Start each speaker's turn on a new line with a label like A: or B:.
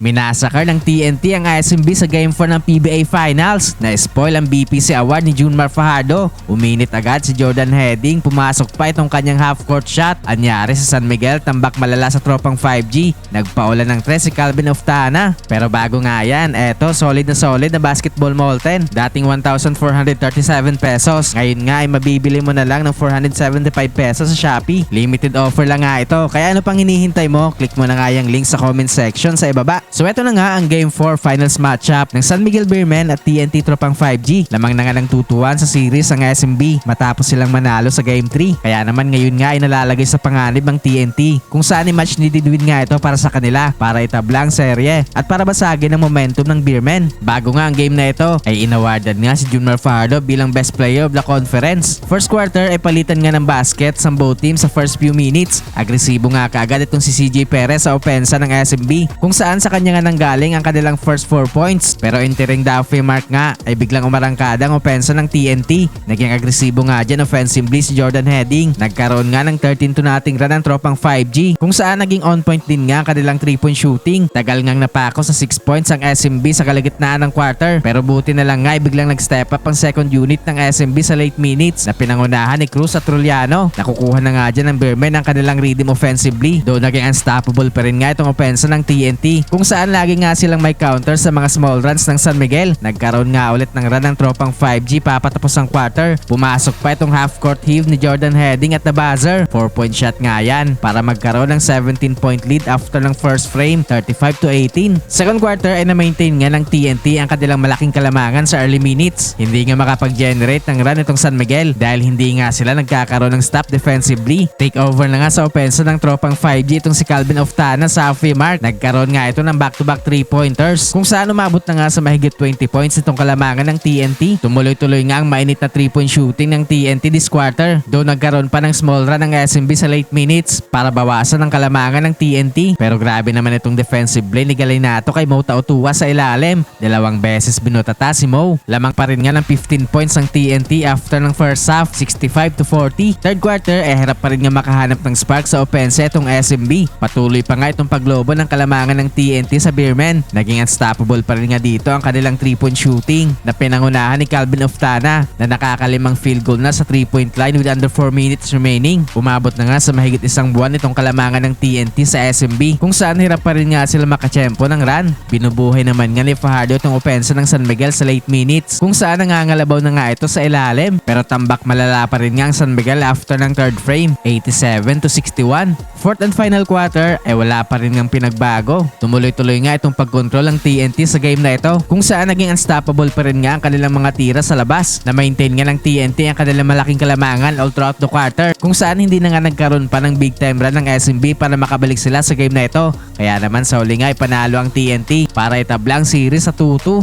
A: Minasakar ng TNT ang SMB sa Game 4 ng PBA Finals. Na-spoil ang BPC Award ni Junmar Fajardo. Uminit agad si Jordan Heading, pumasok pa itong kanyang half-court shot. Anyari sa San Miguel, tambak malala sa tropang 5G. Nagpaulan ng 3 si Calvin Oftana. Pero bago nga yan, eto solid na basketball molten. Dating 1,437 pesos. Ngayon nga ay mabibili mo na lang ng 475 pesos sa Shopee. Limited offer lang nga ito. Kaya ano pang hinihintay mo? Click mo na nga yung link sa comment section sa ibaba. So eto na nga ang Game 4 Finals matchup ng San Miguel Beermen at TNT Tropang 5G. Lamang na nga ng 2-1 sa series ang SMB matapos silang manalo sa Game 3. Kaya naman ngayon nga ay nalalagay sa panganib ang TNT kung saan i-match needed win nga ito para sa kanila para itabla ang serye at para basagin ang momentum ng Beermen. Bago nga ang game na ito ay inawardan nga si Junmar Fajardo bilang best player of the conference. First quarter ay palitan nga ng basket sa both teams sa first few minutes. Agresibo nga kaagad itong si CJ Perez sa opensa ng SMB kung saan sa kanya nga nanggaling ang kanilang first 4 points. Pero entering the halfway mark nga ay biglang umarangkada ang opensa ng TNT. Naging agresibo nga dyan offensively si Jordan Heading. Nagkaroon nga ng 13-0 run ang tropang 5G kung saan naging on point din nga ang kanilang 3-point shooting. Tagal ngang napako sa 6 points ang SMB sa kalagitnaan ng quarter. Pero buti na lang nga ay biglang nag-step up ang second unit ng SMB sa late minutes na pinangunahan ni Cruz at Truliano. Nakukuha na nga dyan ng Beermen ang kanilang rhythm offensively. Though naging unstoppable pa rin nga itong opensa ng TNT kung saan lagi nga silang may counter sa mga small runs ng San Miguel. Nagkaroon nga ulit ng run ng tropang 5G papatapos ang quarter. Pumasok pa itong half-court heave ni Jordan Heading at the buzzer. 4-point shot nga yan para magkaroon ng 17-point lead after ng first frame, 35-18. Second quarter ay na-maintain nga ng TNT ang kanilang malaking kalamangan sa early minutes. Hindi nga makapag-generate ng run itong San Miguel dahil hindi nga sila nagkakaroon ng stop defensively. Take over na nga sa opensa ng tropang 5G itong si Calvin Oftana sa halfway mark. Nagkaroon nga ito ng back-to-back 3-pointers kung saan umabot na nga sa mahigit 20 points itong kalamangan ng TNT. Tumuloy-tuloy nga ang mainit na 3-point shooting ng TNT this quarter. Though nagkaroon pa ng small run ng SMB sa late minutes para bawasan ang kalamangan ng TNT. Pero grabe naman itong defensive play ni Galinato kay Mo Tautua sa ilalim. 2 beses binutata si Mo. Lamang pa rin nga ng 15 points ang TNT after ng first half, 65-40. Third quarter hirap pa rin nga makahanap ng spark sa opensa itong SMB. Patuloy pa nga itong paglobo ng kalamangan ng TNT sa Beermen. Naging unstoppable pa rin nga dito ang kanilang 3-point shooting na pinangunahan ni Calvin Oftana na nakakalimang field goal na sa 3-point line with under 4 minutes remaining. Umabot na nga sa mahigit isang buwan itong kalamangan ng TNT sa SMB kung saan hirap pa rin nga sila makachempo ng run. Binubuhay naman nga ni Fajardo itong opensa ng San Miguel sa late minutes kung saan nangangalabaw na nga ito sa ilalim. Pero tambak malala pa rin nga ang San Miguel after ng third frame, 87-61. Fourth and final quarter ay wala pa rin ngang pinagbago. Tumuloy-tuloy nga itong pagkontrol ng TNT sa game na ito kung saan naging unstoppable pa rin nga ang kanilang mga tira sa labas. Na-maintain nga ng TNT ang kanilang malaking kalamangan all throughout the quarter kung saan hindi na nga nagkaroon pa ng big time run ng SMB para makabalik sila sa game na ito. Kaya naman sa huli nga ay panalo ang TNT para itabla ang series sa 2-2.